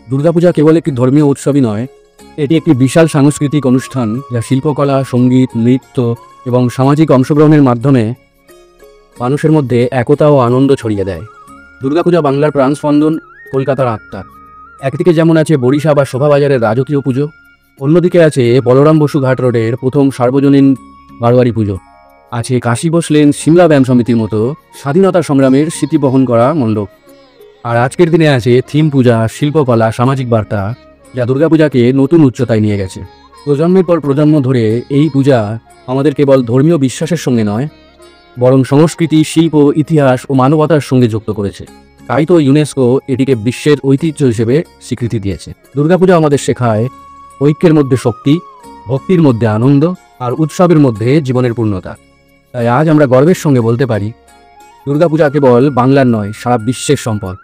দুর্গাপূজা কেবল একটি ধর্মীয় উৎসবই নয়, এটি একটি বিশাল সাংস্কৃতিক অনুষ্ঠান যা শিল্পকলা, সঙ্গীত, নৃত্য এবং সামাজিক অংশগ্রহণের মাধ্যমে মানুষের মধ্যে একতা ও আনন্দ ছড়িয়ে দেয়। দুর্গাপূজা বাংলার প্রাণস্পন্দন, কলকাতার আত্মা। একদিকে যেমন আছে বরিশা বা শোভাবাজারের রাজকীয় পুজো, অন্যদিকে আছে বলরাম বসু ঘাট রোডের প্রথম সার্বজনীন বারোয়ারি পুজো, আছে কাশী বোস লেন সিমলা ব্যায়াম সমিতির মতো স্বাধীনতা সংগ্রামের স্মৃতি বহন করা মণ্ডপ। আর আজকের দিনে আছে থিম পূজা, শিল্পকলা, সামাজিক বার্তা, যা দুর্গাপূজাকে নতুন উচ্চতায় নিয়ে গেছে। প্রজন্মের পর প্রজন্ম ধরে এই পূজা আমাদের কেবল ধর্মীয় বিশ্বাসের সঙ্গে নয়, বরং সংস্কৃতি, শিল্প, ইতিহাস ও মানবতার সঙ্গে যুক্ত করেছে। তাই তো ইউনেস্কো এটিকে বিশ্বের ঐতিহ্য হিসেবে স্বীকৃতি দিয়েছে। দুর্গাপূজা আমাদের শেখায় ঐক্যের মধ্যে শক্তি, ভক্তির মধ্যে আনন্দ, আর উৎসবের মধ্যে জীবনের পূর্ণতা। তাই আজ আমরা গর্বের সঙ্গে বলতে পারি, দুর্গাপূজা কেবল বাংলার নয়, সারা বিশ্বের সম্পদ।